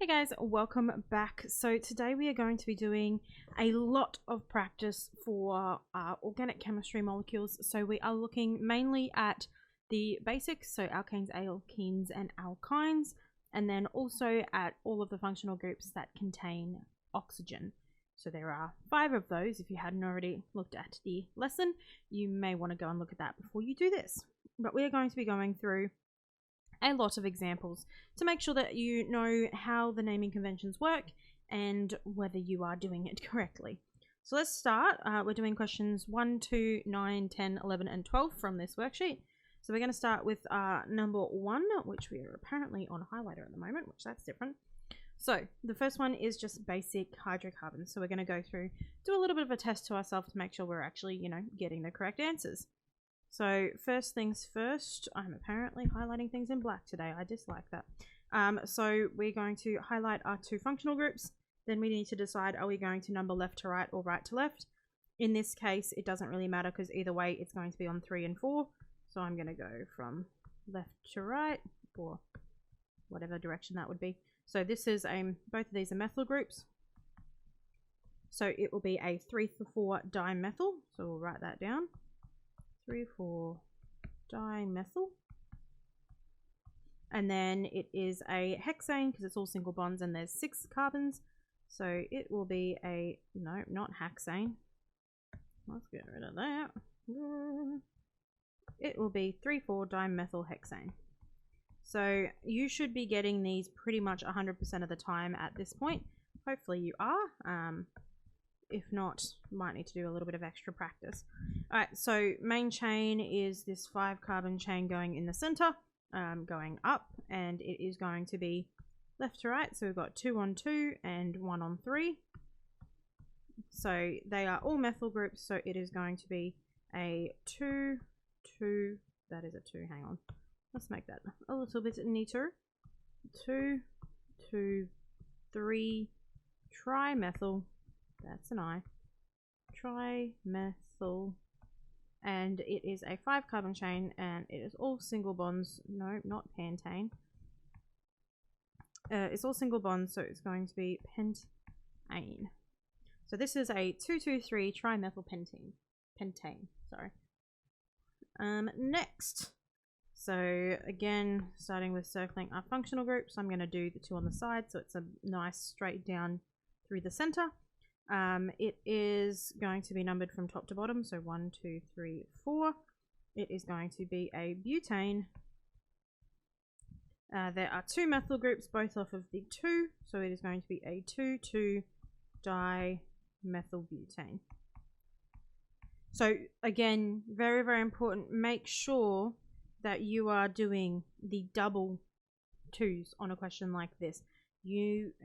Hey guys, welcome back. So today we are going to be doing a lot of practice for organic chemistry molecules. So we are looking mainly at the basics, so alkanes, alkenes, and alkynes, and then also at all of the functional groups that contain oxygen. So there are 5 of those. If you hadn't already looked at the lesson, you may want to go and look at that before you do this. But we are going to be going through a lot of examples to make sure that you know how the naming conventions work and whether you are doing it correctly. So let's start. We're doing questions 1, 2, 9, 10, 11, and 12 from this worksheet. So we're going to start with number 1, which we are apparently on highlighter at the moment, which that's different. So the first one is just basic hydrocarbons. So we're going to go through, do a little bit of a test to ourselves to make sure we're actually, getting the correct answers. So first things first, I'm apparently highlighting things in black today. I dislike that. So we're going to highlight our 2 functional groups. Then we need to decide, are we going to number left to right or right to left? In this case, it doesn't really matter because either way it's going to be on 3 and 4. So I'm going to go from left to right, or whatever direction that would be. So this is both of these are methyl groups. So it will be a 3,4 dimethyl. So we'll write that down. 3,4 dimethyl, and then it is a hexane because it's all single bonds and there's 6 carbons, so it will be a not hexane. Let's get rid of that. It will be 3,4 dimethyl hexane. So you should be getting these pretty much 100% of the time at this point. Hopefully you are. If not, might need to do a little bit of extra practice. Alright, so main chain is this 5 carbon chain going in the center, going up, and it is going to be left to right. So we've got 2 on 2 and 1 on 3. So they are all methyl groups, so it is going to be a 2, 2, that is a 2, hang on. Let's make that a little bit neater. 2, 2, 3, trimethyl. That's an I. Trimethyl. And it is a 5 carbon chain and it is all single bonds. No, not pentane. It's all single bonds, so it's going to be pentane. So this is a 2,2,3 trimethyl pentane. Sorry. Next. So again, starting with circling our functional groups, I'm going to do the 2 on the side, so it's a nice straight down through the center. It is going to be numbered from top to bottom, so 1, 2, 3, 4. It is going to be a butane. There are 2 methyl groups, both off of the 2, so it is going to be a 2,2 dimethyl butane. So again, very, very important, make sure that you are doing the double 2s on a question like this.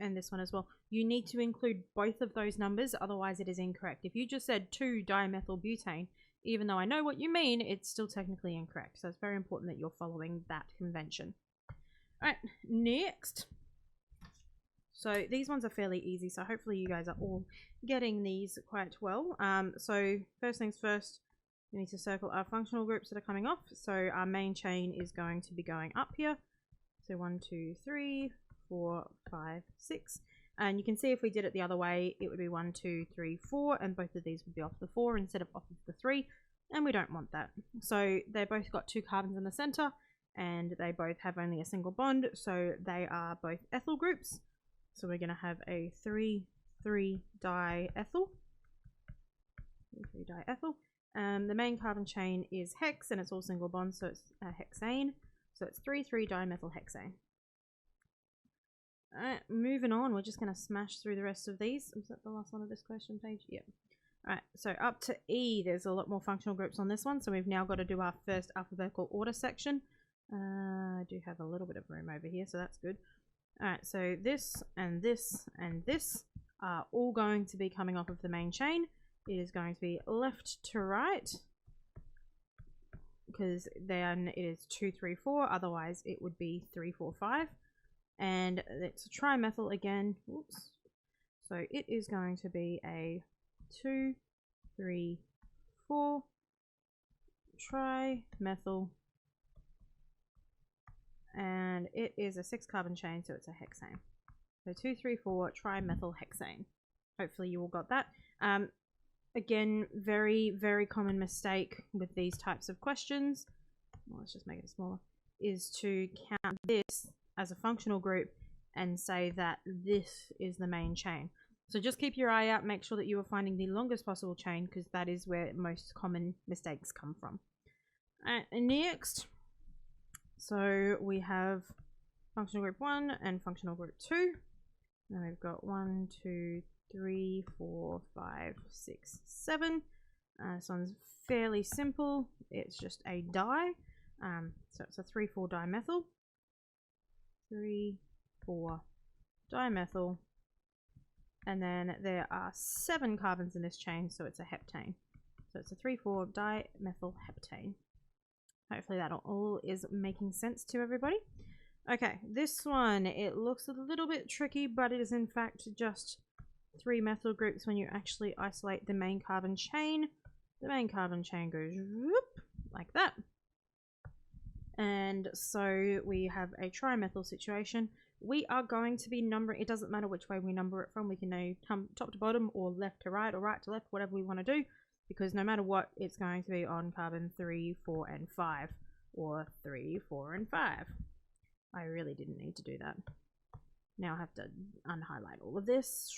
And this one as well, you need to include both of those numbers, otherwise it is incorrect. If you just said 2 dimethyl butane, even though I know what you mean, it's still technically incorrect. So it's very important that you're following that convention. Alright, next. So these ones are fairly easy, so hopefully you guys are all getting these quite well. So first things first, we need to circle our functional groups that are coming off. So our main chain is going to be going up here. So 1, 2, 3, 4, 5, 6, and you can see if we did it the other way, it would be 1, 2, 3, 4, and both of these would be off the 4 instead of off of the 3, and we don't want that. So they both got 2 carbons in the center, and they both have only a single bond, so they are both ethyl groups. So we're going to have a 3, 3 diethyl. 3 diethyl. The main carbon chain is hex, and it's all single bonds, so it's a hexane. So it's 3, 3 dimethyl hexane. Alright, moving on, we're just going to smash through the rest of these. Was that the last one of this question page? Yep. Alright, so up to E, there's a lot more functional groups on this one, so we've now got to do our first alphabetical order section. I do have a little bit of room over here, so that's good. Alright, so this and this and this are all going to be coming off of the main chain. It is going to be left to right, because then it is 2, 3, 4, otherwise it would be 3, 4, 5. And it's a trimethyl again. Oops. So it is going to be a 2, 3, 4 trimethyl, and it is a 6 carbon chain, so it's a hexane. So 2,3,4 trimethylhexane. Hopefully you all got that. Again, very, very common mistake with these types of questions. Well, let's just make it smaller. Is to count this as a functional group and say that this is the main chain. So just keep your eye out. Make sure that you are finding the longest possible chain, because that is where most common mistakes come from. Next, so we have functional group 1 and functional group 2. And we've got 1, 2, 3, 4, 5, 6, 7. This one's fairly simple. It's just a di. So it's a 3,4 dimethyl. 3,4 dimethyl. And then there are 7 carbons in this chain, so it's a heptane. So it's a 3,4 dimethylheptane. Hopefully that all is making sense to everybody. Okay, this one, it looks a little bit tricky, but it is in fact just 3 methyl groups when you actually isolate the main carbon chain. The main carbon chain goes whoop, like that. And so we have a trimethyl situation. We are going to be numbering, it doesn't matter which way we number it from. We can now come top to bottom or left to right or right to left, whatever we want to do, because no matter what, it's going to be on carbon 3, 4, and 5, or 3, 4, and 5. I really didn't need to do that. Now I have to unhighlight all of this.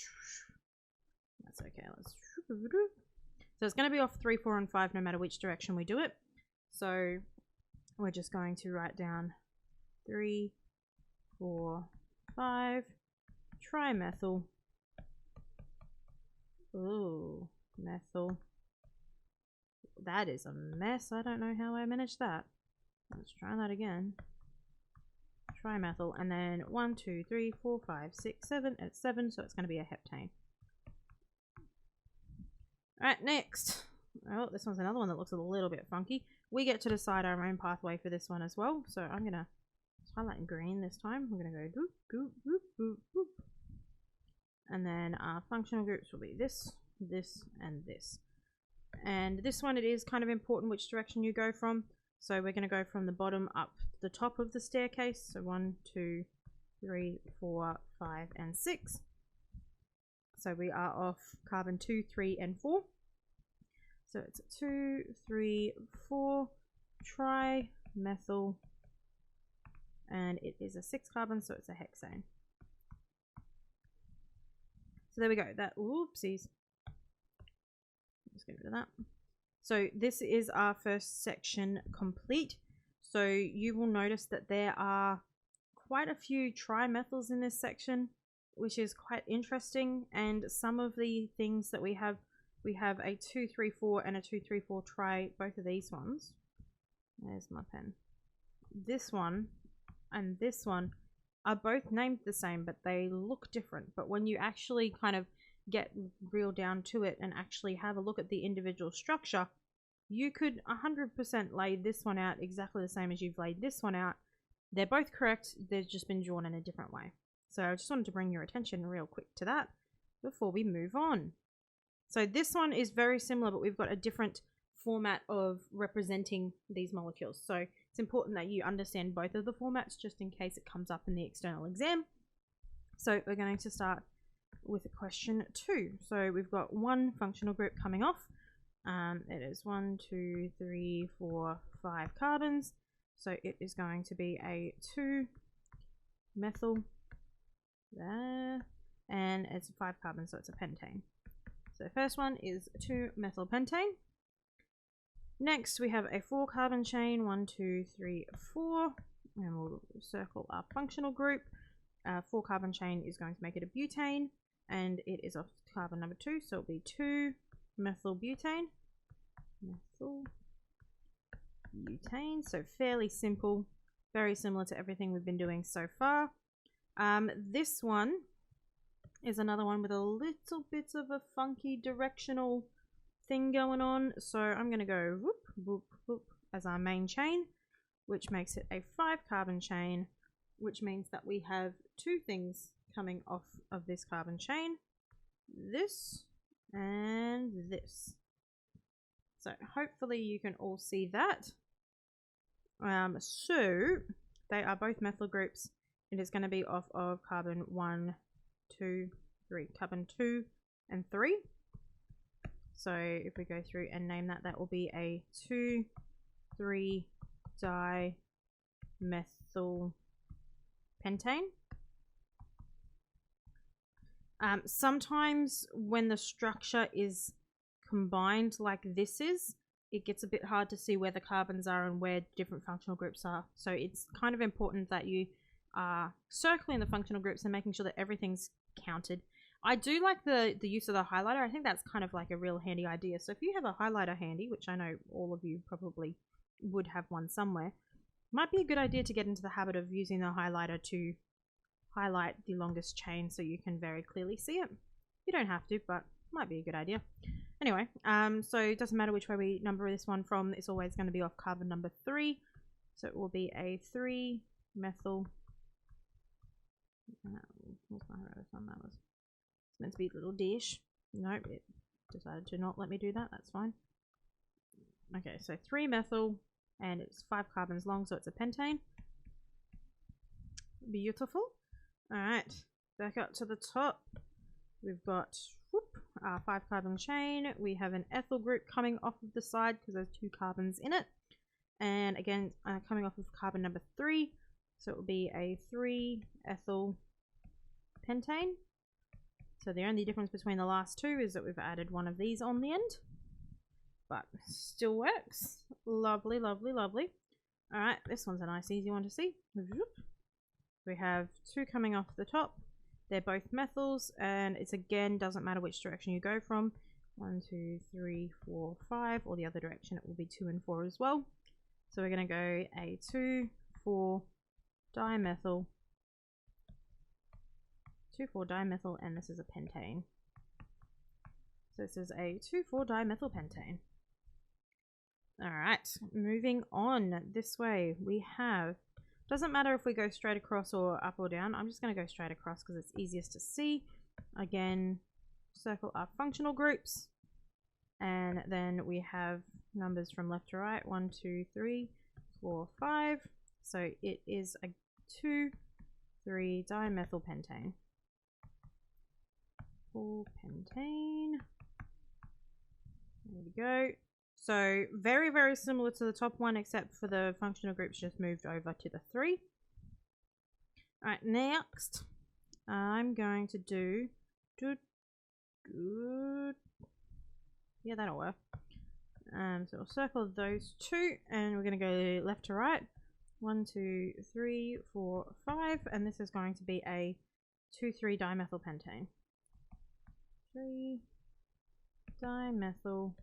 That's okay. So it's going to be off 3, 4, and 5 no matter which direction we do it. So we're just going to write down 3, 4, 5, trimethyl. Ooh, methyl. That is a mess. I don't know how I managed that. Let's try that again. Trimethyl, and then 1, 2, 3, 4, 5, 6, 7. It's 7, so it's going to be a heptane. Alright, next. Oh, this one's another one that looks a little bit funky. We get to decide our own pathway for this one as well. So I'm going to highlight in green this time. We're going to go doop, doop, doop, doop, doop. And then our functional groups will be this, this, and this. And this one, it is kind of important which direction you go from. So we're going to go from the bottom up the top of the staircase. So 1, 2, 3, 4, 5, and 6. So we are off carbon 2, 3, and 4. So it's 2, 3, 4 trimethyl, and it is a 6 carbon, so it's a hexane. So there we go. That, oopsies. Let's get rid of that. So this is our first section complete. So you will notice that there are quite a few trimethyls in this section, which is quite interesting. And some of the things that we have a 2, 3, 4 and a 2, 3, 4 tri, both of these ones. There's my pen. This one and this one are both named the same, but they look different. But when you actually kind of get real down to it and actually have a look at the individual structure, you could 100% lay this one out exactly the same as you've laid this one out. They're both correct, they've just been drawn in a different way. So I just wanted to bring your attention real quick to that before we move on. So this one is very similar, but we've got a different format of representing these molecules. So it's important that you understand both of the formats just in case it comes up in the external exam. So we're going to start with question 2. So we've got one functional group coming off. It is 1, 2, 3, 4, 5 carbons. So it is going to be a 2 methyl there, and it's 5 carbons, so it's a pentane. So the first one is 2 methyl pentane. Next we have a 4 carbon chain, 1, 2, 3, 4, and we'll circle our functional group. 4 carbon chain is going to make it a butane, and it is off carbon number 2, so it'll be 2 methyl butane. Methyl butane, so fairly simple, very similar to everything we've been doing so far. This one is another one with a little bit of a funky directional thing going on, so I'm going to go whoop, whoop, whoop as our main chain, which makes it a 5 carbon chain, which means that we have 2 things coming off of this carbon chain, this and this. So hopefully you can all see that. So they are both methyl groups. It is going to be off of carbon 1, 2, 3, carbon 2 and 3. So if we go through and name that, that will be a 2,3-dimethyl pentane. Sometimes when the structure is combined like this is, it gets a bit hard to see where the carbons are and where different functional groups are. So it's kind of important that you are circling the functional groups and making sure that everything's counted. I do like the use of the highlighter. I think that's kind of like a real handy idea. So if you have a highlighter handy, which I know all of you probably would have one somewhere, might be a good idea to get into the habit of using the highlighter to highlight the longest chain so you can very clearly see it. You don't have to, but might be a good idea. Anyway, so it doesn't matter which way we number this one from, it's always going to be off carbon number 3. So it will be a 3-methyl. What's my one? That was meant to be a little dish. Nope, it decided to not let me do that. That's fine. Okay, so 3-methyl, and it's 5 carbons long, so it's a pentane. Beautiful. Alright, back up to the top. We've got our 5 carbon chain. We have an ethyl group coming off of the side because there's 2 carbons in it. And again, coming off of carbon number 3. So it will be a 3-ethyl pentane. So the only difference between the last two is that we've added one of these on the end. But still works. Lovely, lovely, lovely. Alright, this one's a nice easy one to see. We have 2 coming off the top. They're both methyls, and it's again, doesn't matter which direction you go from. 1, 2, 3, 4, 5, or the other direction it will be 2 and 4 as well. So we're going to go a 2,4-dimethyl, 2,4-dimethyl, and this is a pentane. So this is a 2,4-dimethyl pentane. Alright, moving on this way, we have, doesn't matter if we go straight across or up or down, I'm just going to go straight across because it's easiest to see. Again, circle our functional groups, and then we have numbers from left to right, 1, 2, 3, 4, 5. So it is a 2,3-dimethyl pentane. Full pentane. There we go. So very, very similar to the top one, except for the functional groups just moved over to the 3. Alright, next I'm going to do good. Yeah, that'll work. So we'll circle those 2, and we're going to go left to right. 1, 2, 3, 4, 5, and this is going to be a 2,3-dimethyl pentane. 3-dimethyl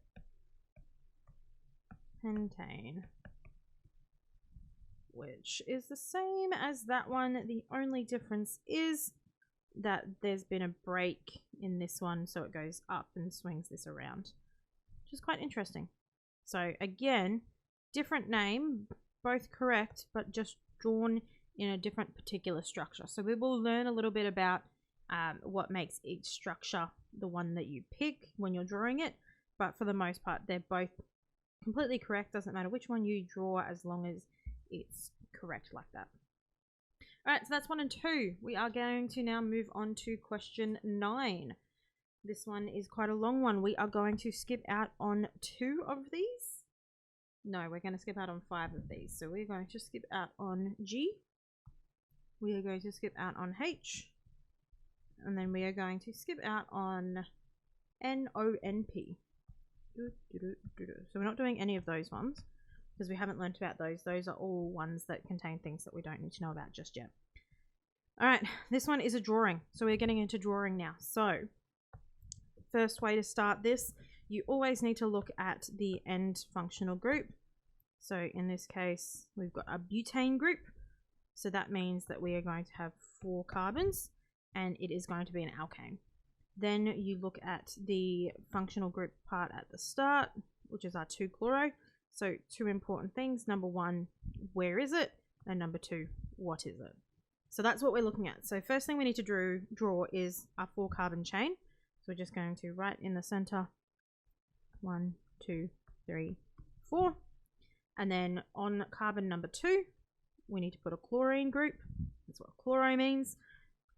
pentane, which is the same as that one. The only difference is that there's been a break in this one, so it goes up and swings this around, which is quite interesting. So again, different name, both correct, but just drawn in a different particular structure. So we will learn a little bit about what makes each structure the one that you pick when you're drawing it, but for the most part they're both completely correct. Doesn't matter which one you draw as long as it's correct like that. Alright, so that's 1 and 2. We are going to now move on to question 9. This one is quite a long one. We are going to skip out on 2 of these. No, we're going to skip out on 5 of these. So we're going to skip out on G. We are going to skip out on H. And then we are going to skip out on N, O, N, P. So we're not doing any of those ones because we haven't learnt about those. Those are all ones that contain things that we don't need to know about just yet. Alright, this one is a drawing. So we're getting into drawing now. So first way to start this, you always need to look at the end functional group. So in this case, we've got a butane group. So that means that we are going to have 4 carbons, and it is going to be an alkane. Then you look at the functional group part at the start, which is our 2-chloro. So 2 important things. Number 1, where is it? And number 2, what is it? So that's what we're looking at. So first thing we need to draw is our 4-carbon chain. So we're just going to right in the center, 1, 2, 3, 4. And then on carbon number 2, we need to put a chlorine group. That's what chloro means.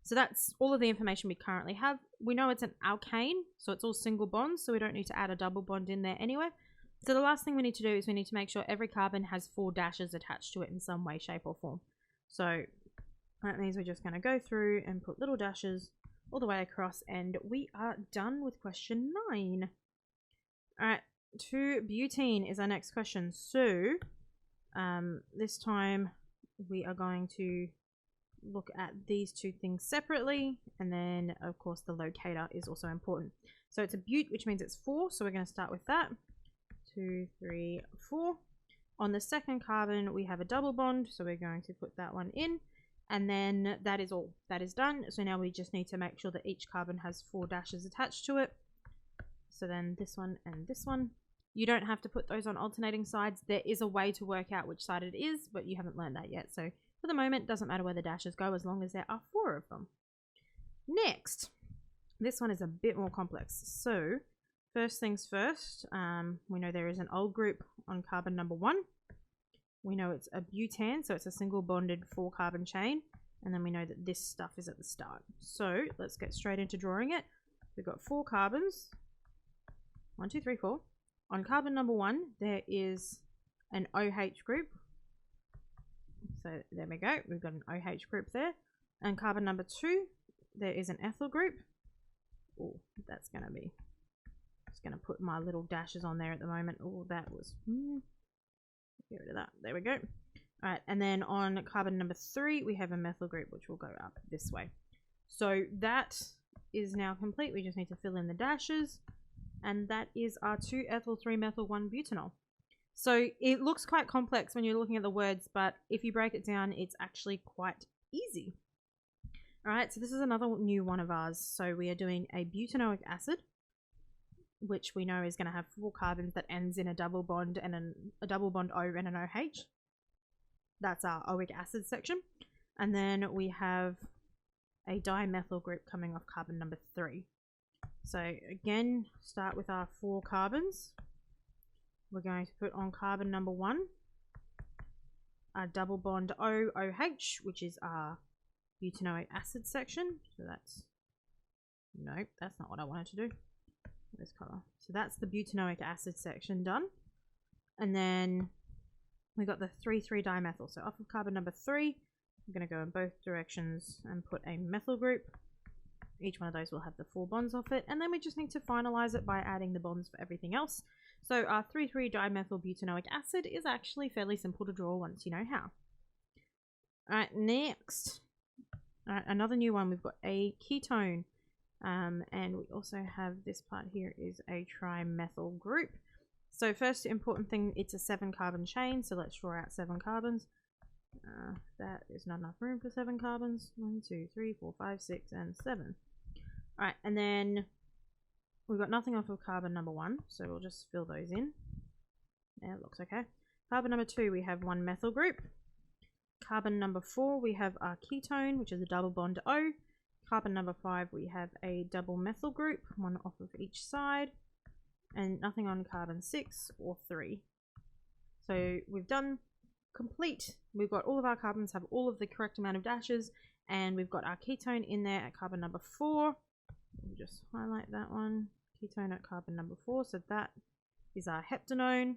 So that's all of the information we currently have. We know it's an alkane, so it's all single bonds, so we don't need to add a double bond in there anyway. So the last thing we need to do is we need to make sure every carbon has 4 dashes attached to it in some way, shape or form. So that means we're just going to go through and put little dashes all the way across, and we are done with question 9. Alright, 2-butene is our next question. So this time we are going to look at these two things separately, and then of course the locator is also important. So it's a but, which means it's 4, so we're going to start with that. 2, 3, 4. On the second carbon we have a double bond, so we're going to put that one in, and then that is all. That is done. So now we just need to make sure that each carbon has 4 dashes attached to it. So then this one and this one. You don't have to put those on alternating sides. There is a way to work out which side it is, but you haven't learned that yet. So for the moment, it doesn't matter where the dashes go as long as there are 4 of them. Next, this one is a bit more complex. So first things first, we know there is an ol group on carbon number 1. We know it's a butane, so it's a single bonded 4 carbon chain. And then we know that this stuff is at the start. So let's get straight into drawing it. We've got 4 carbons. 1, 2, 3, 4. On carbon number 1, there is an OH group. So there we go. We've got an OH group there. And carbon number 2, there is an ethyl group. Oh, that's going to be... Just going to put my little dashes on there at the moment. Oh, that was... Get rid of that. There we go. Alright, and then on carbon number 3, we have a methyl group, which will go up this way. So that is now complete. We just need to fill in the dashes. And that is our 2-ethyl 3-methyl 1-butanol. So it looks quite complex when you're looking at the words, but if you break it down, it's actually quite easy. Alright, so this is another new one of ours. So we are doing a butanoic acid, which we know is going to have 4 carbons that ends in a double bond and a double bond O and an OH. That's our oic acid section. And then we have a dimethyl group coming off carbon number 3. So again, start with our 4 carbons. We're going to put on carbon number 1 a double bond OOH, which is our butanoic acid section. So that's, nope, that's not what I wanted to do. This color. So that's the butanoic acid section done. And then we got the 3,3-dimethyl. So off of carbon number 3, I'm going to go in both directions and put a methyl group. Each one of those will have the 4 bonds off it, and then we just need to finalize it by adding the bonds for everything else. So our 3,3-dimethyl butanoic acid is actually fairly simple to draw once you know how. Alright, next. Alright, another new one. We've got a ketone. And we also have this part here is a trimethyl group. So first important thing, it's a 7 carbon chain, so let's draw out 7 carbons. That is not enough room for 7 carbons. 1, 2, 3, 4, 5, 6, and 7. Alright, and then we've got nothing off of carbon number 1, so we'll just fill those in. Yeah, it looks okay. Carbon number 2, we have 1 methyl group. Carbon number 4, we have our ketone, which is a double bond O. Carbon number 5, we have a double methyl group, 1 off of each side. And nothing on carbon 6 or 3. So we've done complete. We've got all of our carbons have all of the correct amount of dashes, and we've got our ketone in there at carbon number 4. We'll just highlight that one. Ketone at carbon number 4. So that is our heptanone,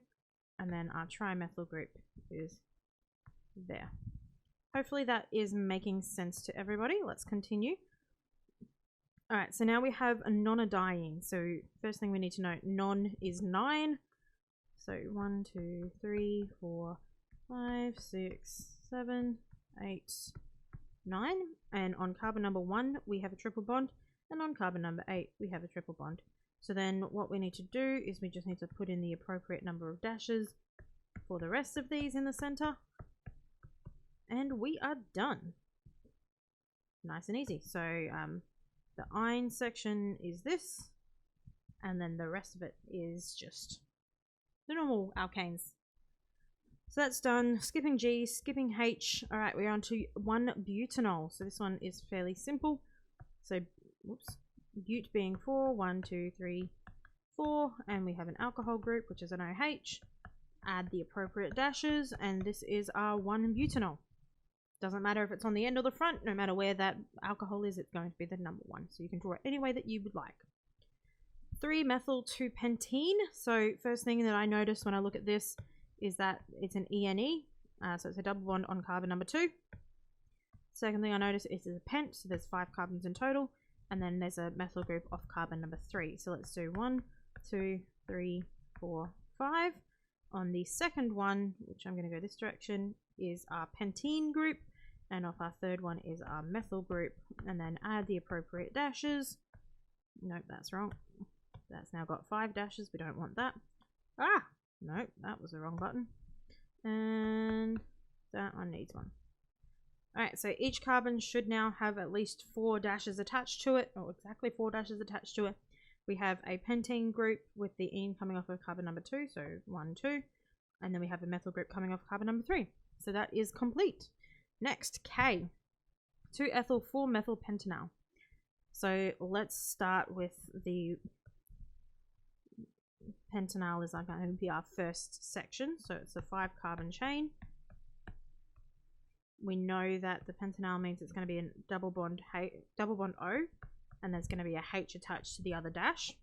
and then our trimethyl group is there. Hopefully that is making sense to everybody. Let's continue. Alright, so now we have a non-diene. So first thing we need to know, non is 9. So 1, 2, 3, 4, 5, 6, 7, 8, 9. And on carbon number 1, we have a triple bond. And on carbon number 8, we have a triple bond. So then what we need to do is we just need to put in the appropriate number of dashes for the rest of these in the center. And we are done. Nice and easy. So the ine section is this, and then the rest of it is just the normal alkanes. So that's done. Skipping G, skipping H. Alright, we're on to 1-butanol. So this one is fairly simple. So, whoops, but being 4, 1, 2, 3, 4, and we have an alcohol group, which is an OH. Add the appropriate dashes, and this is our 1-butanol. Doesn't matter if it's on the end or the front, no matter where that alcohol is, it's going to be the number 1. So you can draw it any way that you would like. 3-methyl 2-pentene. So first thing that I notice when I look at this is that it's an ENE. So it's a double bond on carbon number 2. Second thing I notice is a pent, so there's 5 carbons in total. And then there's a methyl group off carbon number 3. So let's do 1, 2, 3, 4, 5. On the second one, which I'm going to go this direction, is our pentene group. And off our third one is our methyl group. And then add the appropriate dashes. Nope, that's wrong. That's now got 5 dashes. We don't want that. Ah! Nope, that was the wrong button. And that one needs 1. Alright, so each carbon should now have at least 4 dashes attached to it. Or exactly 4 dashes attached to it. We have a pentene group with the ene coming off of carbon number 2. So 1, 2. And then we have a methyl group coming off carbon number 3. So that is complete. Next, K. 2-ethyl 4-methyl pentanal. So let's start with the pentanal is going to be our first section. So it's a 5-carbon chain. We know that the pentanal means it's going to be a double bond O, and there's going to be a H attached to the other dash.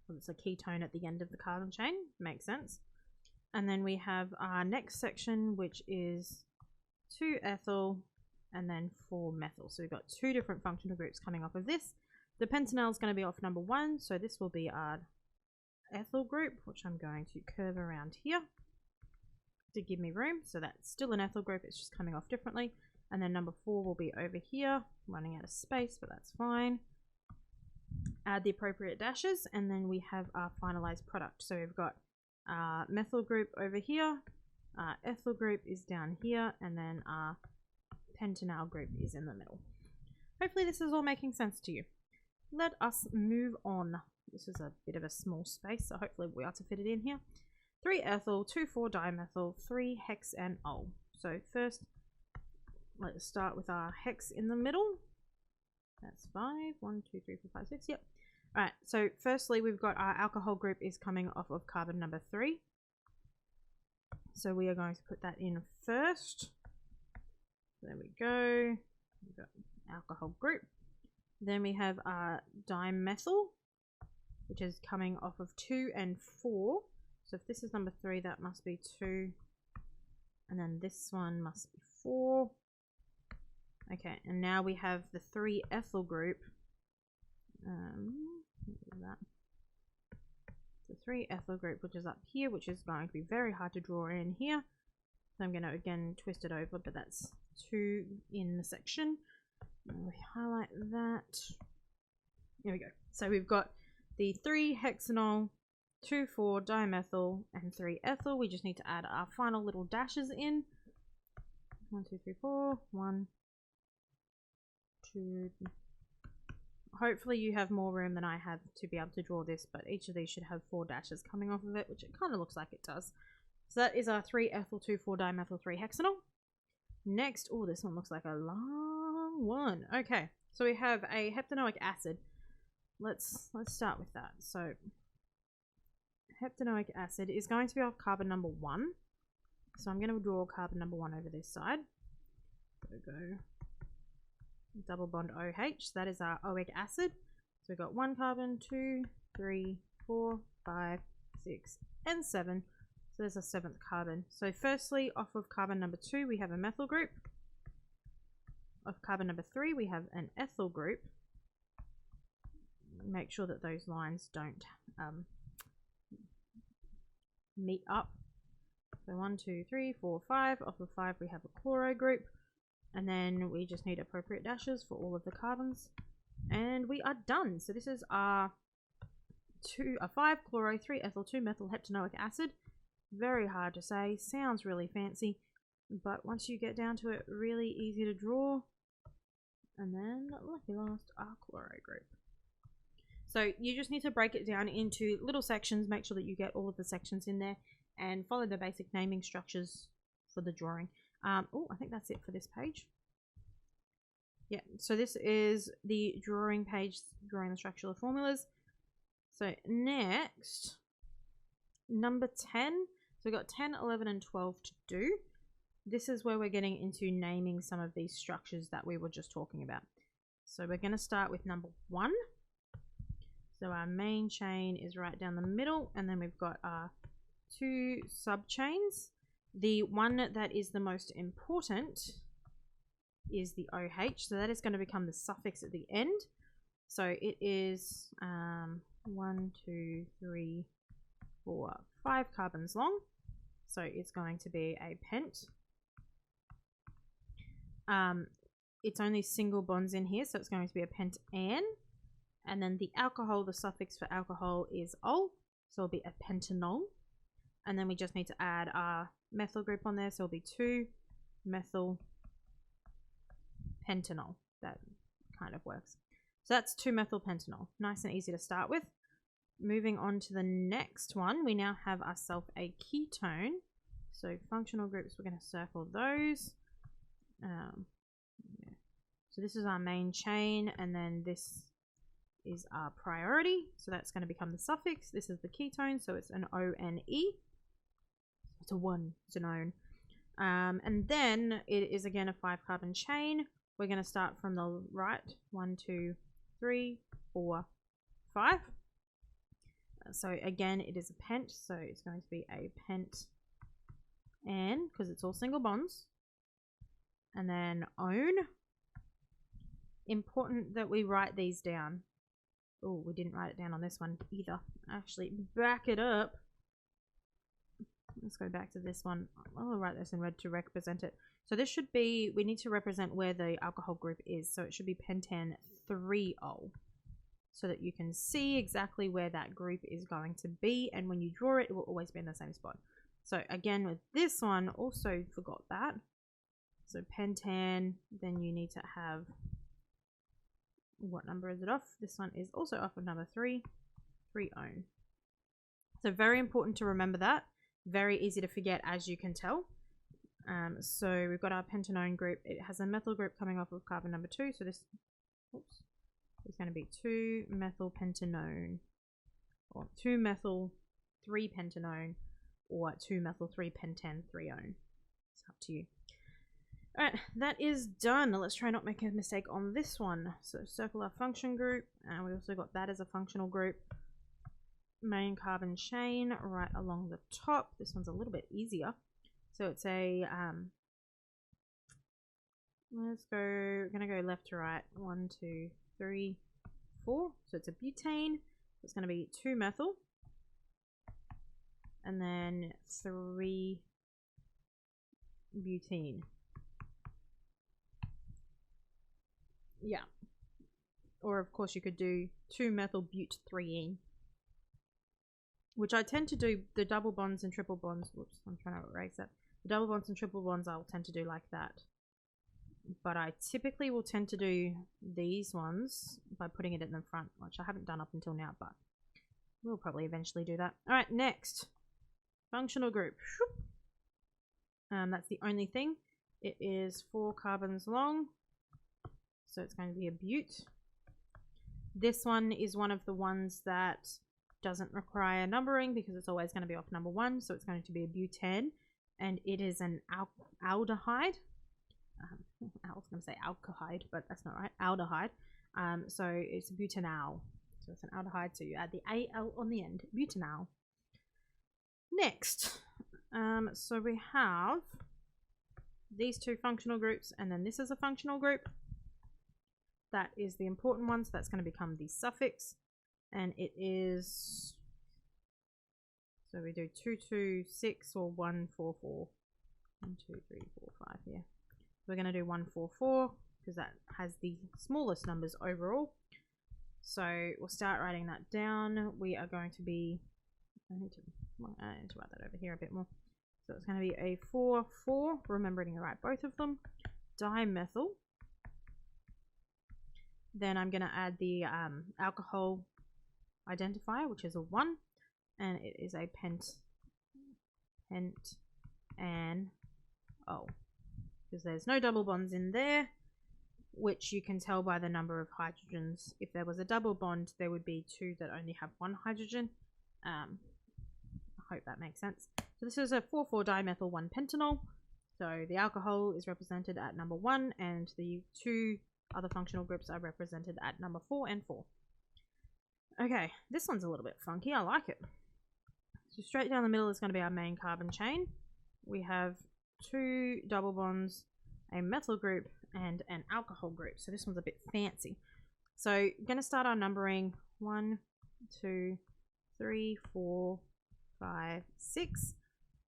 So it's a ketone at the end of the carbon chain. Makes sense. And then we have our next section, which is 2-ethyl and then 4-methyl. So we've got 2 different functional groups coming off of this. The pentanal is going to be off number 1, so this will be our ethyl group, which I'm going to curve around here to give me room. So that's still an ethyl group, it's just coming off differently. And then number 4 will be over here, running out of space, but that's fine. Add the appropriate dashes, and then we have our finalized product. So we've got our methyl group over here, our ethyl group is down here, and then our pentanal group is in the middle. Hopefully this is all making sense to you. Let us move on. This is a bit of a small space, so hopefully we are to fit it in here. 3-ethyl, 2,4-dimethyl, 3-hexanol. So first, let's start with our hex in the middle. That's 5. 1, 2, 3, 4, 5, 6. Yep. Alright, so firstly we've got our alcohol group is coming off of carbon number 3. So we are going to put that in first. There we go. We've got alcohol group. Then we have our dimethyl, which is coming off of 2 and 4. So if this is number 3, that must be 2. And then this one must be 4. Okay, and now we have the 3-ethyl group. That. The 3-ethyl group, which is up here, which is going to be very hard to draw in here. So I'm going to again twist it over, but that's 2 in the section. And we highlight that. There we go. So we've got the 3-hexanol, 2,4-dimethyl, and 3-ethyl. We just need to add our final little dashes in. 1, 2, 3, 4. 1, 2. Hopefully you have more room than I have to be able to draw this, but each of these should have 4 dashes coming off of it, which it kind of looks like it does. So that is our 3-ethyl, 2,4-dimethyl, 3-hexanol. Next, oh, this one looks like a long one. Okay, so we have a heptanoic acid. Let's start with that. So heptanoic acid is going to be off carbon number 1. So I'm going to draw carbon number 1 over this side. So go double bond OH. That is our oic acid. So we've got 1 carbon, 2, 3, 4, 5, 6, and 7. So there's a 7th carbon. So firstly, off of carbon number 2, we have a methyl group. Off carbon number 3, we have an ethyl group. Make sure that those lines don't meet up. So 1, 2, 3, 4, 5. Off of 5, we have a chloro group. And then we just need appropriate dashes for all of the carbons. And we are done. So this is our 5 chloro, 3 ethyl, 2 methyl heptanoic acid. Very hard to say. Sounds really fancy. But once you get down to it, really easy to draw. And then, lucky last, our chloro group. So you just need to break it down into little sections. Make sure that you get all of the sections in there. And follow the basic naming structures for the drawing. Oh, I think that's it for this page. Yeah, so this is the drawing page, drawing the structural formulas. So next, number 10. So we've got 10, 11, and 12 to do. this is where we're getting into naming some of these structures that we were just talking about. So we're going to start with number 1. So our main chain is right down the middle, and then we've got our 2 subchains. The one that is the most important is the OH, so that is going to become the suffix at the end. So it is 1, 2, 3, 4, 5 carbons long. So it's going to be a pent. It's only single bonds in here, so it's going to be a pentan. And then the alcohol, the suffix for alcohol is ol, so it'll be a pentanol. And then we just need to add our methyl group on there, so it'll be 2 methyl pentanol. That kind of works. So that's 2 methyl pentanol. Nice and easy to start with. Moving on to the next one, we now have ourselves a ketone. So functional groups, we're going to circle those. So this is our main chain, and then this is our priority. So that's going to become the suffix. This is the ketone, so it's an ONE. It's a 1, it's an one. And then it is again a 5 carbon chain. We're going to start from the right. 1, 2, 3, 4, 5. So again, it is a pent, so it's going to be a pent and because it's all single bonds. And then own. Important that we write these down. Oh, we didn't write it down on this one either. Actually, back it up. Let's go back to this one. I'll write this in red to represent it. So this should be, we need to represent where the alcohol group is. So it should be pentan 3-ol. So that you can see exactly where that group is going to be. And when you draw it, it will always be in the same spot. So again, with this one, also forgot that. So pentan, then you need to have, what number is it off? This one is also off of number 3, 3-own. So very important to remember that. Very easy to forget, as you can tell. So we've got our pentanone group. It has a methyl group coming off of carbon number 2. So this, oops, is going to be 2 methyl pentanone, or 2 methyl 3 pentanone, or 2 methyl 3 pentan 3-own. It's up to you. Alright, that is done. Let's try not make a mistake on this one. So circle our function group, and we also got that as a functional group. Main carbon chain right along the top. This one's a little bit easier. So it's a, let's go, we're going to go left to right. 1, 2, 3, 4. So it's a butane. It's going to be 2 methyl. And then 3 butene. Yeah. Or of course you could do 2 methyl but 3ene. Which I tend to do the double bonds and triple bonds. Whoops, I'm trying to erase that. The double bonds and triple bonds I'll tend to do like that. But I typically will tend to do these ones by putting it in the front, which I haven't done up until now, but we'll probably eventually do that. Alright, next. Functional group. That's the only thing. It is 4 carbons long. So it's going to be a but. This one is one of the ones that doesn't require numbering because it's always going to be off number 1. So it's going to be a butane. And it is an aldehyde. I was going to say alcohide, but that's not right. Aldehyde. So it's butanol. So it's an aldehyde. So you add the AL on the end. Butanol. Next. So we have these 2 functional groups. And then this is a functional group. That is the important one. So that's going to become the suffix. And it is, so we do 226 or 144. 1, 2, 3, 4, 5 here. We're going to do 144 because that has the smallest numbers overall. So we'll start writing that down. We are going to be, I need to write that over here a bit more. So it's going to be a 4, 4, remembering to write both of them. Dimethyl. Then I'm going to add the alcohol identifier, which is a 1, and it is a pent and oh, because there's no double bonds in there, which you can tell by the number of hydrogens. If there was a double bond, there would be 2 that only have 1 hydrogen. I hope that makes sense. So this is a 4,4 dimethyl 1 pentanol. So the alcohol is represented at number 1, and the 2 other functional groups are represented at number 4 and 4. Okay, this one's a little bit funky. I like it. So straight down the middle is going to be our main carbon chain. We have 2 double bonds, a methyl group, and an alcohol group. So this one's a bit fancy. So I'm going to start our numbering 1, 2, 3, 4, 5, 6.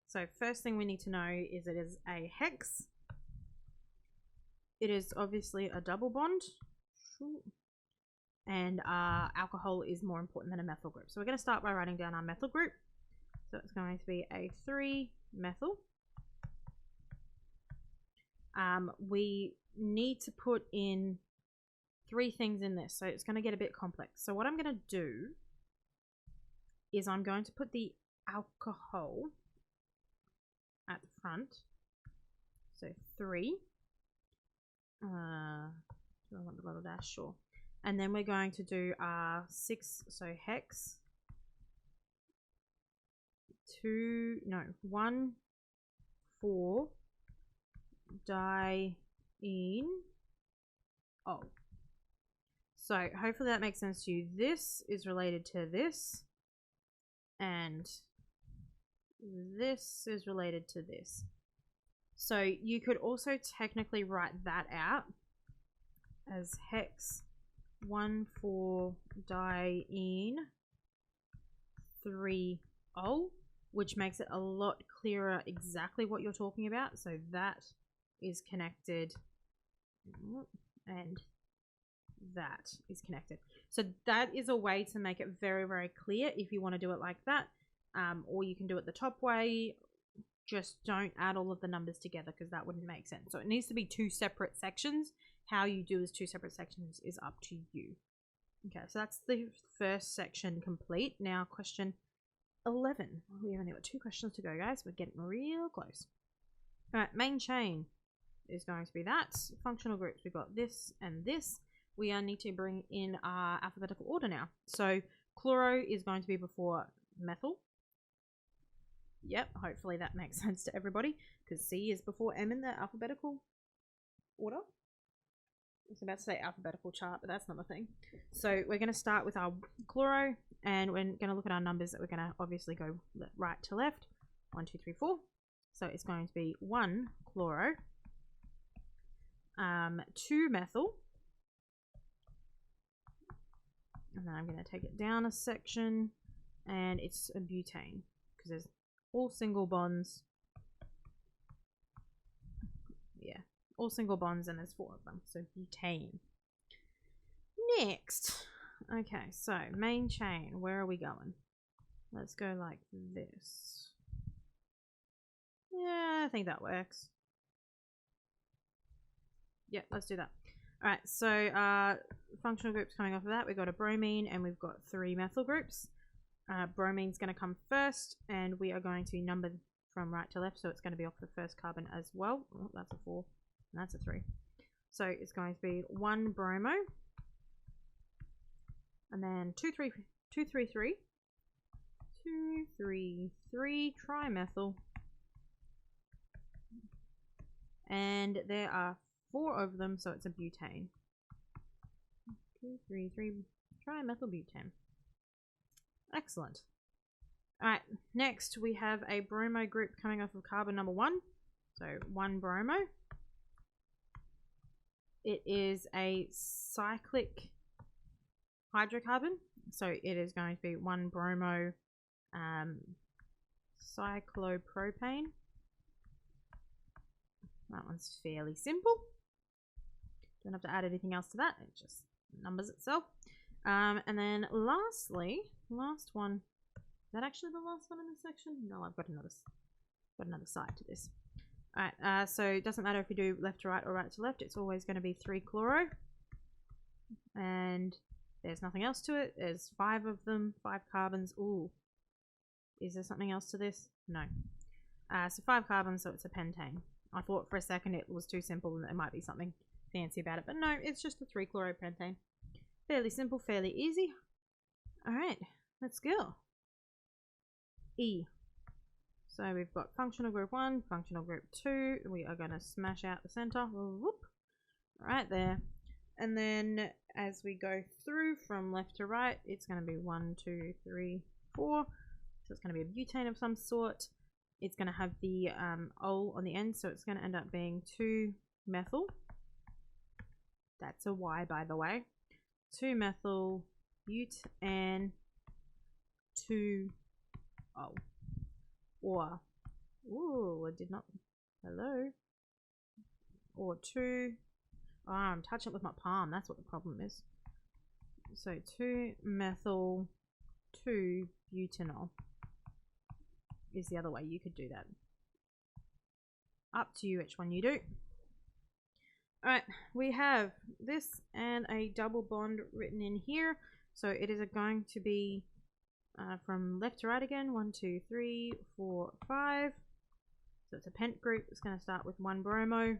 So first thing we need to know is it is a hex. It is obviously a double bond. And alcohol is more important than a methyl group. So we're going to start by writing down our methyl group. So it's going to be a 3-methyl. We need to put in 3 things in this, so it's going to get a bit complex. So what I'm going to do is I'm going to put the alcohol at the front. So 3. Do I want the little dash? Sure. And then we're going to do 6, so hex. 1, 4, diene. Oh. So hopefully that makes sense to you. This is related to this, and this is related to this. So you could also technically write that out as hex 1,4-diene 3-ol, which makes it a lot clearer exactly what you're talking about. So that is connected, and that is connected. So that is a way to make it very, very clear if you want to do it like that. Or you can do it the top way. Just don't add all of the numbers together because that wouldn't make sense. So it needs to be 2 separate sections. How you do as 2 separate sections is up to you. Okay, so that's the first section complete. Now question 11. We've only got 2 questions to go, guys. We're getting real close. All right, main chain is going to be that. Functional groups, we've got this and this. We need to bring in our alphabetical order now. So chloro is going to be before methyl. Yep, hopefully that makes sense to everybody, because C is before M in the alphabetical order. I was about to say alphabetical chart, but that's not a thing. So we're going to start with our chloro, and we're going to look at our numbers that we're going to obviously go right to left. 1, 2, 3, 4. So it's going to be 1 chloro, 2 methyl, and then I'm going to take it down a section, and it's a butane, because there's all single bonds. Yeah, all single bonds, and there's 4 of them. So butane. Next. Okay, so main chain. Where are we going? Let's go like this. Yeah, I think that works. Yeah, let's do that. Alright, so functional groups coming off of that. We've got a bromine and we've got 3 methyl groups. Bromine's going to come first, and we are going to number from right to left, so it's going to be off the first carbon as well. Oh, that's a 4, and that's a 3. So it's going to be 1 bromo, and then 2, 3, 3 trimethyl, and there are 4 of them, so it's a butane. 2, 3 trimethyl butane. Excellent. Alright, next we have a bromo group coming off of carbon number 1. So 1 bromo. It is a cyclic hydrocarbon. So it is going to be 1 bromo cyclopropane. That one's fairly simple. Don't have to add anything else to that. It just numbers itself. And then lastly, last one. Is that actually the last one in this section? No, I've got another side to this. Alright, so it doesn't matter if you do left to right or right to left. It's always going to be 3 chloro. And there's nothing else to it. There's 5 of them, 5 carbons. Ooh. Is there something else to this? No. So 5 carbons, so it's a pentane. I thought for a second it was too simple and there might be something fancy about it. But no, it's just a 3 chloropentane. Fairly simple, fairly easy. Alright, let's go. E. So we've got functional group 1, functional group 2. We are going to smash out the center. Whoop, right there. And then as we go through from left to right, it's going to be 1, 2, 3, 4. So it's going to be a butane of some sort. It's going to have the ol on the end, so it's going to end up being 2-methyl. That's a Y, by the way. 2-methyl butane 2-ol. Or, ooh, I did not, hello. Or 2, oh, I'm touching it with my palm, that's what the problem is. So 2-methyl 2-butanol is the other way you could do that. Up to you which one you do. Alright, we have this and a double bond written in here. So it is going to be from left to right again. 1, 2, 3, 4, 5. So it's a pent group. It's going to start with 1 bromo.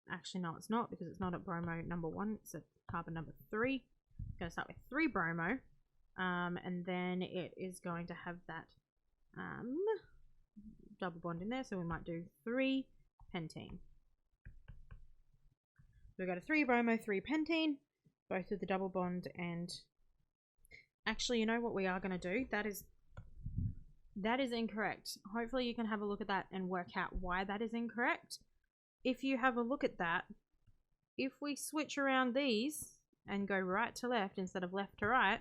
Actually, no, it's not, because it's not a bromo number 1. It's a carbon number 3. It's going to start with 3 bromo. And then it is going to have that double bond in there. So we might do 3 pentene. So we've got a 3 bromo, 3 pentene, both with the double bond. And actually, you know what we are going to do? That is incorrect. Hopefully you can have a look at that and work out why that is incorrect. If you have a look at that, if we switch around these and go right to left instead of left to right,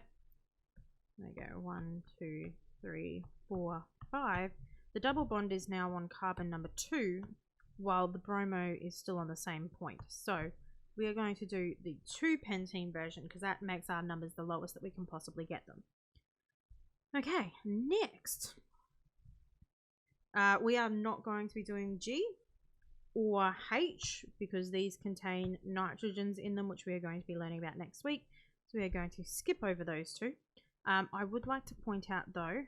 there we go, 1, 2, 3, 4, 5. The double bond is now on carbon number 2, while the bromo is still on the same point. So we are going to do the 2-pentene version because that makes our numbers the lowest that we can possibly get them. Okay, next. We are not going to be doing G or H because these contain nitrogens in them, which we are going to be learning about next week. So we are going to skip over those two. I would like to point out though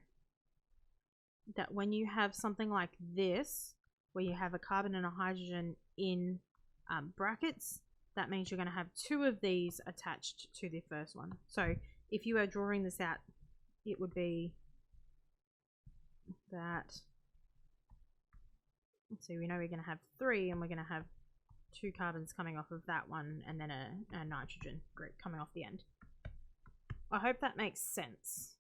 that when you have something like this, where you have a carbon and a hydrogen in brackets, that means you're going to have 2 of these attached to the first one. So if you are drawing this out, it would be that. Let's see, we know we're going to have 3 and we're going to have 2 carbons coming off of that one and then a nitrogen group coming off the end. I hope that makes sense.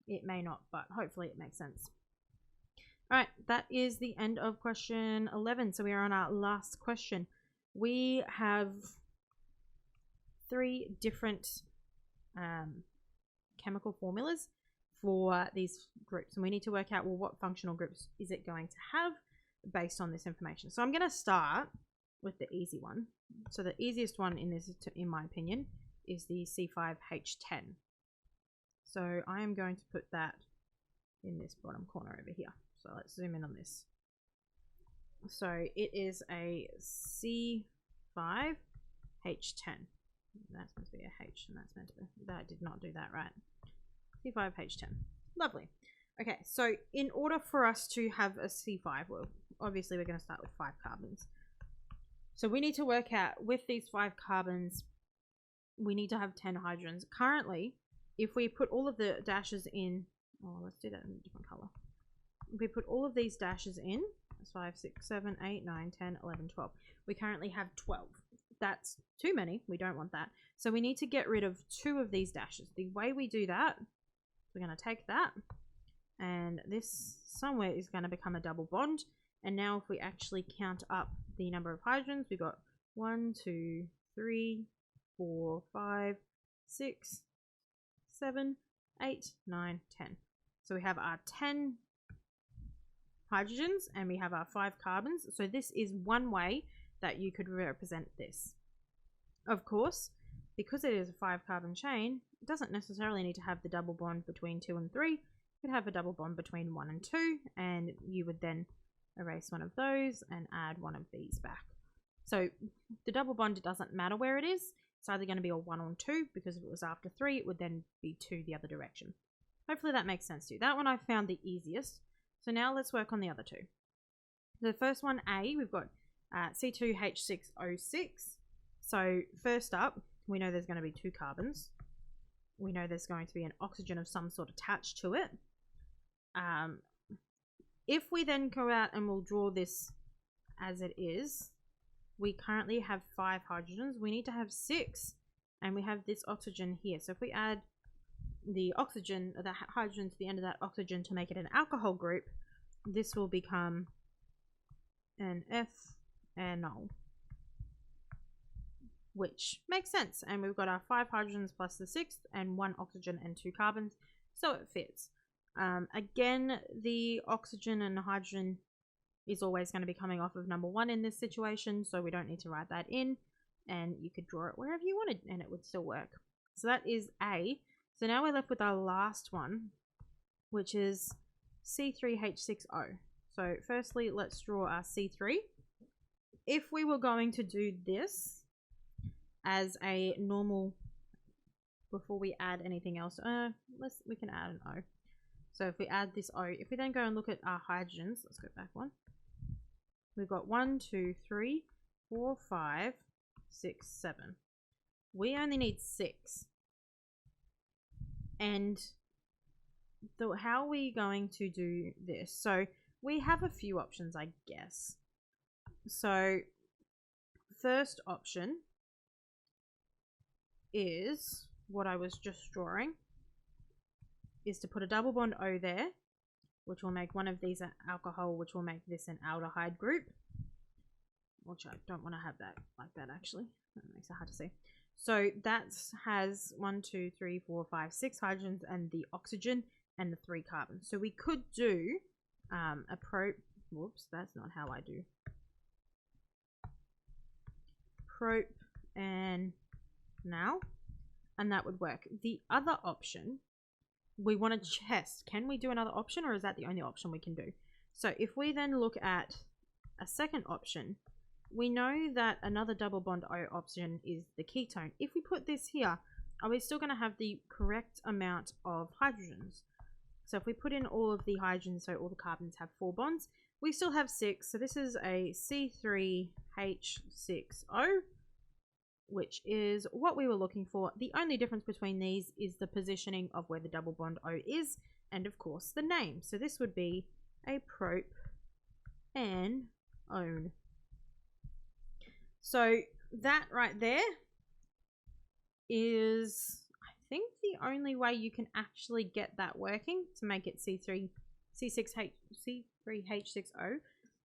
It may not, but hopefully it makes sense. Alright, that is the end of question 11. So we are on our last question. We have 3 different chemical formulas for these groups, and we need to work out, well, what functional groups is it going to have based on this information. So I'm going to start with the easy one. So the easiest one in this, in my opinion, is the C5H10. So I am going to put that in this bottom corner over here. So let's zoom in on this. So it is a C5H10. That's meant to be a H, and that's meant to be, that did not do that right. C5H10. Lovely. Okay, so in order for us to have a C5, well, obviously we're going to start with 5 carbons. So we need to work out, with these 5 carbons, we need to have 10 hydrogens. Currently, if we put all of the dashes in, oh, let's do that in a different color. If we put all of these dashes in, that's 5, 6, 7, 8, 9, 10, 11, 12. We currently have 12. That's too many. We don't want that. So we need to get rid of 2 of these dashes. The way we do that, we're going to take that, and this somewhere is going to become a double bond. And now if we actually count up the number of hydrogens, we've got 1, 2, 3, 4, 5, 6, 7, 8, 9, 10. So we have our 10 hydrogens and we have our 5 carbons. So this is one way that you could represent this. Of course, because it is a 5 carbon chain, it doesn't necessarily need to have the double bond between 2 and 3. You could have a double bond between 1 and 2, and you would then erase one of those and add one of these back. So the double bond, doesn't matter where it is. It's either going to be a 1 or 2, because if it was after 3, it would then be 2 the other direction. Hopefully that makes sense to you. That one I found the easiest. So now let's work on the other 2. The first one, A, we've got C2H6O6. So first up, we know there's going to be 2 carbons. We know there's going to be an oxygen of some sort attached to it. If we then go out and we'll draw this as it is, we currently have 5 hydrogens. We need to have 6, and we have this oxygen here. So if we add the oxygen, or the hydrogen to the end of that oxygen to make it an alcohol group, this will become an ethanol, which makes sense. And we've got our 5 hydrogens plus the 6th and 1 oxygen and 2 carbons, so it fits. Again, the oxygen and the hydrogen is always going to be coming off of number 1 in this situation, so we don't need to write that in, and you could draw it wherever you wanted and it would still work. So that is A. So now we're left with our last one, which is C3H6O. So firstly, let's draw our C3. If we were going to do this as a normal, before we add anything else, we can add an O. So if we add this O, if we then go and look at our hydrogens, let's go back one. We've got 1, 2, 3, 4, 5, 6, 7. We only need 6. And how are we going to do this? So we have a few options, I guess. So first option is what I was just drawing, is to put a double bond O there, which will make one of these an alcohol, which will make this an aldehyde group, which I don't want to have that like that, actually. That makes it hard to see. So that has 1, 2, 3, 4, 5, 6 hydrogens and the oxygen and the 3 carbons. So we could do whoops, that's not how I do. Propanol, and that would work. The other option, we want to test, can we do another option, or is that the only option we can do? So if we then look at a second option, we know that another double bond O option is the ketone. If we put this here, are we still going to have the correct amount of hydrogens? So if we put in all of the hydrogens, so all the carbons have 4 bonds, we still have 6. So this is a C3H6O, which is what we were looking for. The only difference between these is the positioning of where the double bond O is, and of course the name. So this would be a propanone. So that right there is, I think, the only way you can actually get that working to make it C3H6O.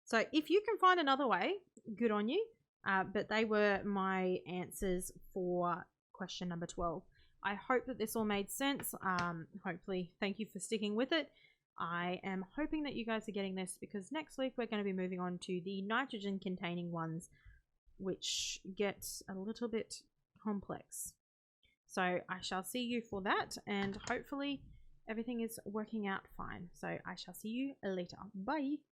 So if you can find another way, good on you. But they were my answers for question number 12. I hope that this all made sense. Hopefully, thank you for sticking with it. I am hoping that you guys are getting this, because next week we're going to be moving on to the nitrogen containing ones, which get a little bit complex. So I shall see you for that, and hopefully everything is working out fine. So I shall see you later. Bye.